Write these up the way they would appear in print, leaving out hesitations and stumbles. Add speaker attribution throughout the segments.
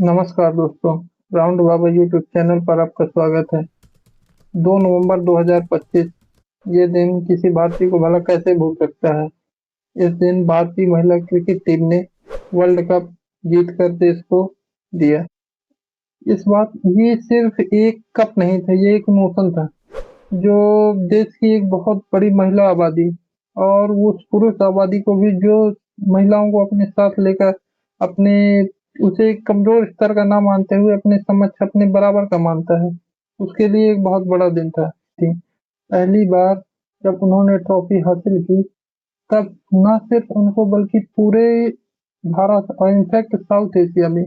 Speaker 1: नमस्कार दोस्तों, राउंड बाबा YouTube channel पर आपका स्वागत है। 2 नवंबर 2025 ये दिन किसी भारतीय को भला कैसे भूल सकता है। इस दिन भारतीय महिला क्रिकेट टीम ने वर्ल्ड कप जीतकर देश को दिया। इस बात ये सिर्फ एक कप नहीं था, ये एक इमोशन था जो देश की एक बहुत बड़ी महिला आबादी और उस पुरुष आबादी को भी जो महिलाओं को अपने साथ लेकर अपने उसे एक कमजोर स्तर का ना मानते हुए अपने समक्ष अपने बराबर का मानता है, उसके लिए एक बहुत बड़ा दिन था। थी पहली बार जब उन्होंने ट्रॉफी हासिल की, तब न सिर्फ उनको बल्कि पूरे भारत और इनफैक्ट साउथ एशिया में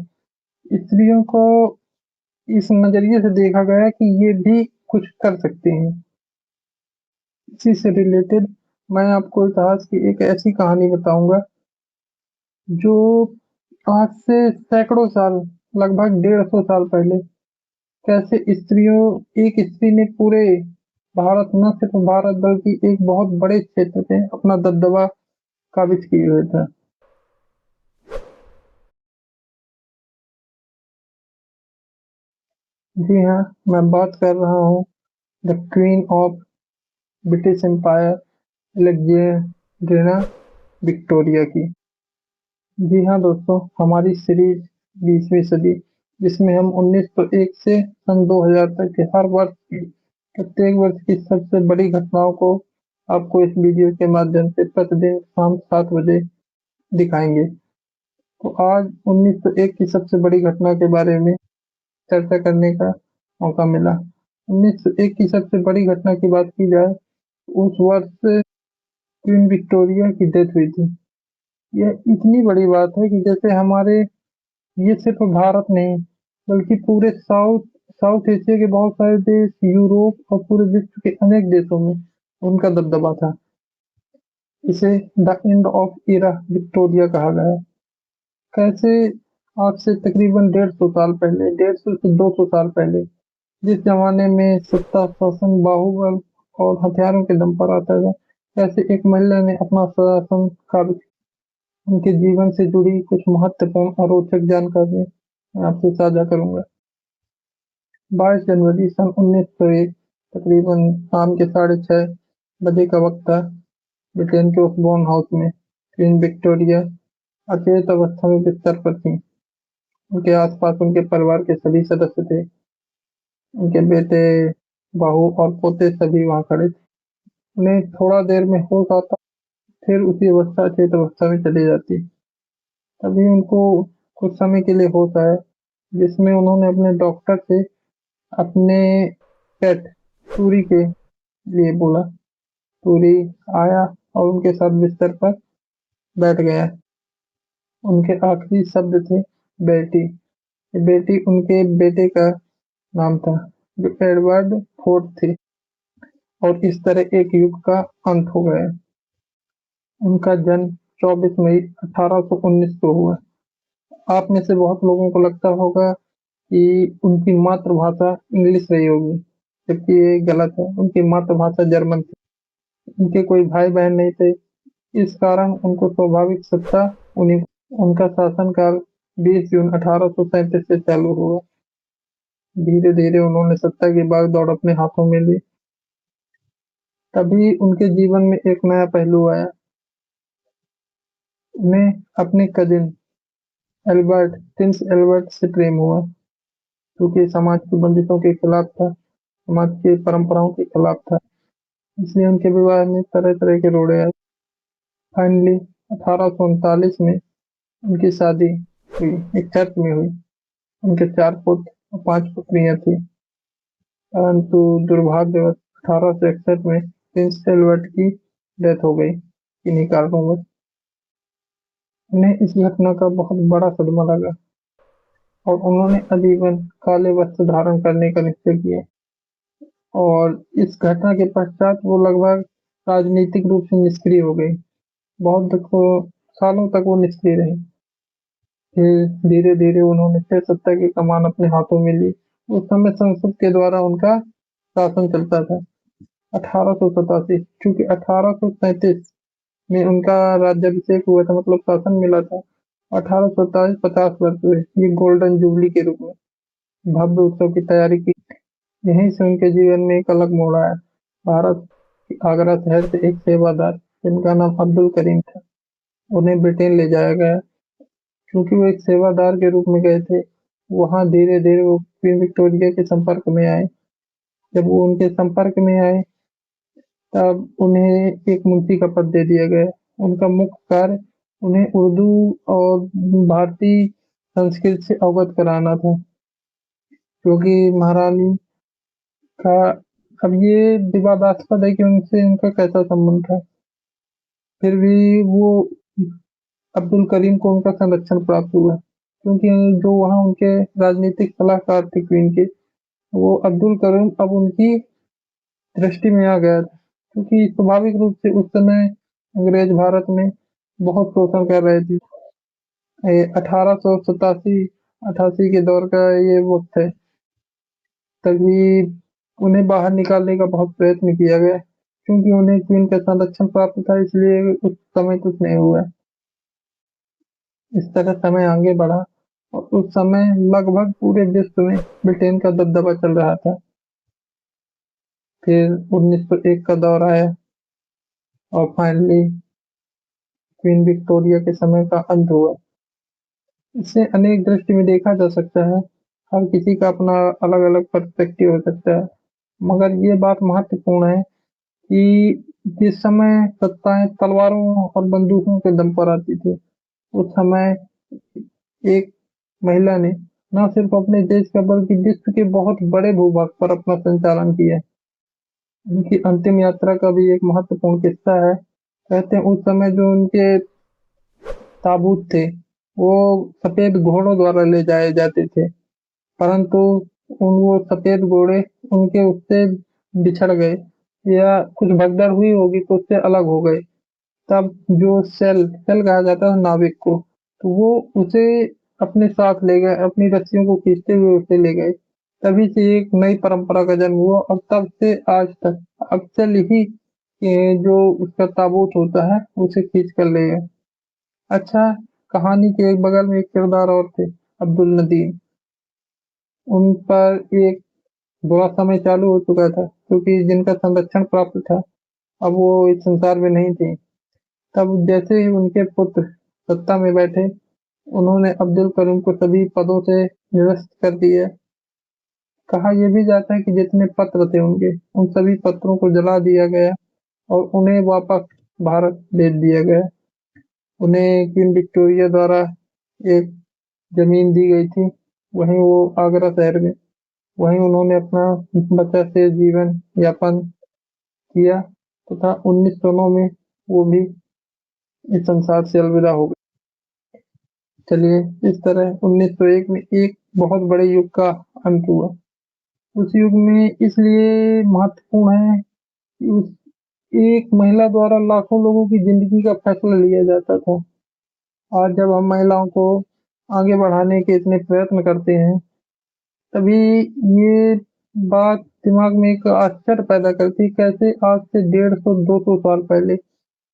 Speaker 1: स्त्रियों को इस नजरिए से देखा गया कि ये भी कुछ कर सकती हैं। इसी से रिलेटेड मैं आपको इतिहास की एक ऐसी कहानी बताऊंगा जो आज से सैकड़ों साल, लगभग 150 साल पहले कैसे एक स्त्री ने पूरे भारत, न सिर्फ भारत बल्कि एक बहुत बड़े क्षेत्र में अपना दबदबा काबिज किए हुए था। जी हाँ, मैं बात कर रहा हूँ the queen of British empire, Alexandrina Victoria की। जी हाँ दोस्तों, हमारी सीरीज 20वीं सदी, जिसमें हम 1901 से सन 2000 तक के हर वर्ष की प्रत्येक वर्ष की सबसे बड़ी घटनाओं को आपको इस वीडियो के माध्यम से प्रतिदिन शाम 7 बजे दिखाएंगे। तो आज 1901 की सबसे बड़ी घटना के बारे में चर्चा करने का मौका मिला। 1901 की सबसे बड़ी घटना की बात की जाए, उस वर्ष क्वीन विक्टोरिया की डेथ हुई थी। यह इतनी बड़ी बात है कि जैसे हमारे ये सिर्फ भारत नहीं बल्कि पूरे साउथ साउथ एशिया के बहुत सारे देश, यूरोप और पूरे विश्व के अनेक देशों में उनका दबदबा था। इसे the end of era Victoria कहा गया है। कैसे आज से तकरीबन 150 साल पहले, 150 से 200 साल पहले, जिस जमाने में सत्ता, शासन, बाहुबल और हथियारों के दम पर आता था, कैसे एक महिला ने अपना शासन काबिज। उनके जीवन से जुड़ी कुछ महत्वपूर्ण और रोचक जानकारी मैं आपसे साझा करूंगा। 22 जनवरी सन 1901, तकरीबन शाम के 6:30 बजे का वक्त था। ब्रिटेन के ओसबोर्न हाउस में क्वीन विक्टोरिया अचेत अवस्था में बिस्तर पर थीं। उनके आसपास उनके परिवार के सभी सदस्य थे। उनके बेटे, बहू और पोते सभी वहां खड़े थे। उन्हें थोड़ा देर में होश आता, फिर उसी अवस्था अचेत अवस्था में चली जाती। तभी उनको कुछ समय के लिए होश आया, जिसमें उन्होंने अपने डॉक्टर से अपने पेट टूरी के लिए बोला। टूरी आया और उनके साथ बिस्तर पर बैठ गया। उनके आखिरी शब्द थे, बेटी। ये बेटी उनके बेटे का नाम था, जो एडवर्ड फोर्थ थे। और इस तरह एक युग का अंत हो गया। उनका जन्म 24 मई 1819 को हुआ। आप में से बहुत लोगों को लगता होगा कि उनकी मातृभाषा इंग्लिश रही होगी, जबकि ये गलत है। उनकी मातृभाषा जर्मन थी। उनके कोई भाई बहन नहीं थे, इस कारण उनको स्वाभाविक सत्ता उन्हीं। उनका शासनकाल 20 जून 1837 से चालू हुआ। धीरे धीरे उन्होंने सत्ता की बागडोर अपने हाथों में ली। तभी उनके जीवन में एक नया पहलू आया। उन्हें अपने कजिन एल्बर्ट, प्रिंस एल्बर्ट से प्रेम हुआ, क्योंकि समाज की बंदिशों के खिलाफ था, समाज की परंपराओं के खिलाफ था। इसलिए उनके विवाह में तरह तरह के रोड़े आए। फाइनली 1839 में उनकी शादी हुई, एक चर्च में हुई। उनके 4 पुत्र और 5 पुत्रियां थी। परंतु दुर्भाग्यवश 1861 में प्रिंस एल्बर्ट की डेथ हो गई इन्हीं कारणों में। उन्हें इस घटना का बहुत बड़ा सदमा लगा और उन्होंने आजीवन काले वस्त्र धारण करने का निश्चय किया। और इस घटना के पश्चात वो लगभग राजनीतिक रूप से निष्क्रिय हो गई। सालों तक वो निष्क्रिय रही। फिर धीरे धीरे उन्होंने फिर सत्ता की कमान अपने हाथों में ली। उस समय संसद के द्वारा उनका शासन चलता था। 1887, क्योंकि 1837 में उनका राज्याभिषेक हुआ था, मतलब शासन मिला था। 1850 वर्ष हुए ये गोल्डन जुबली के रूप में भव्य उत्सव की तैयारी की। यहीं से उनके जीवन में एक अलग मोड़ आया। भारत के आगरा शहर से एक सेवादार जिनका नाम अब्दुल करीम था, उन्हें ब्रिटेन ले जाया गया। क्योंकि वो एक सेवादार के रूप में गए थे, वहाँ धीरे-धीरे वो क्वीन विक्टोरिया के संपर्क में आए। जब वो उनके संपर्क में आए, तब उन्हें एक मुंशी का पद दे दिया गया। उनका मुख्य कार्य उन्हें उर्दू और भारतीय संस्कृत से अवगत कराना था, क्योंकि महारानी का अब ये विवादास्पद है कि उनसे उनका कैसा संबंध था। फिर भी वो अब्दुल करीम को उनका संरक्षण प्राप्त हुआ, क्योंकि जो वहाँ उनके राजनीतिक सलाहकार थे क्वीन के, वो अब्दुल करीम अब उनकी दृष्टि में आ गया था, क्योंकि स्वाभाविक रूप से उस समय अंग्रेज भारत में बहुत शोषण कर रहे थे। 1887-88 के दौर का ये वक्त है। तभी उन्हें बाहर निकालने का बहुत प्रयत्न किया गया, क्योंकि उन्हें क्वीन का संरक्षण प्राप्त था, इसलिए उस समय कुछ नहीं हुआ। इस तरह समय आगे बढ़ा और उस समय लगभग पूरे विश्व में ब्रिटेन का दबदबा चल रहा था। फिर 1901 का दौर आया और फाइनली क्वीन विक्टोरिया के समय का अंत हुआ। इसे अनेक दृष्टि में देखा जा सकता है। हर किसी का अपना अलग-अलग पर्सपेक्टिव हो सकता है। मगर ये बात महत्वपूर्ण है कि जिस समय सत्ताएँ तलवारों और बंदूकों के दम पर आती थी, उस समय एक महिला ने न सिर्फ अपने देश का बल्कि विश्व के बहुत बड़े भूभाग पर अपना संचालन किया। उनकी अंतिम यात्रा का भी एक महत्वपूर्ण किस्सा है। कहते हैं उस समय जो उनके ताबूत थे, वो सफ़ेद घोड़ों द्वारा ले जाए जाते थे, परंतु वो सफ़ेद घोड़े उनके उससे बिछड़ गए या कुछ भगदड़ हुई होगी तो उससे अलग हो गए। तब जो सेल कहा जाता है नाविक को, तो वो उसे अपने साथ ले गए, अपनी रस्सियों को खींचते हुए उसे ले गए। तभी से एक नई परंपरा का जन्म हुआ और तब से आज तक अक्सर ही ये जो उसका ताबूत होता है, उसे खींच कर ले गए। अच्छा, कहानी के एक बगल में एक किरदार और थे, अब्दुल नदीम। उन पर एक बुरा समय चालू हो चुका था, क्योंकि जिनका संरक्षण प्राप्त था, अब वो इस संसार में नहीं थे। तब जैसे ही उनके पुत्र सत्ता में बैठे, उन्होंने अब्दुल करीम को सभी पदों से निरस्त कर दिया। कहा यह भी जाता है कि जितने पत्र थे उनके, उन सभी पत्रों को जला दिया गया और उन्हें वापस भारत भेज दिया गया। उन्हें क्वीन विक्टोरिया द्वारा एक ज़मीन दी गई थी, वहीं वो आगरा शहर में, वहीं उन्होंने अपना बचा शेष जीवन यापन किया तथा 1909 में वो भी इस संसार से अलविदा हो गए। चलिए, इस तरह 1901 में एक बहुत बड़े युग का अंत हुआ। उस युग में इसलिए महत्वपूर्ण है कि उस एक महिला द्वारा लाखों लोगों की ज़िंदगी का फैसला लिया जाता था। आज जब हम महिलाओं को आगे बढ़ाने के इतने प्रयत्न करते हैं, तभी ये बात दिमाग में एक आश्चर्य पैदा करती है, कैसे आज से 150-200 साल पहले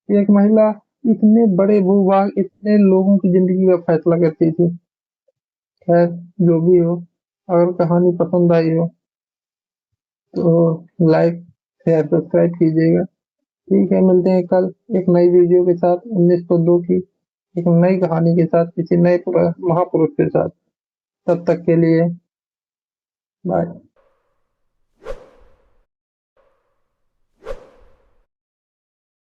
Speaker 1: एक महिला इतने बड़े भूभाग, इतने लोगों की ज़िंदगी का फैसला करती थी। खैर, जो भी हो, अगर कहानी पसंद आई हो, तो लाइक, शेयर, सब्सक्राइब कीजिएगा। ठीक है, मिलते हैं कल एक नई वीडियो के साथ 1902 की एक नई कहानी के साथ, किसी नए महापुरुष के साथ। तब तक के लिए बाय।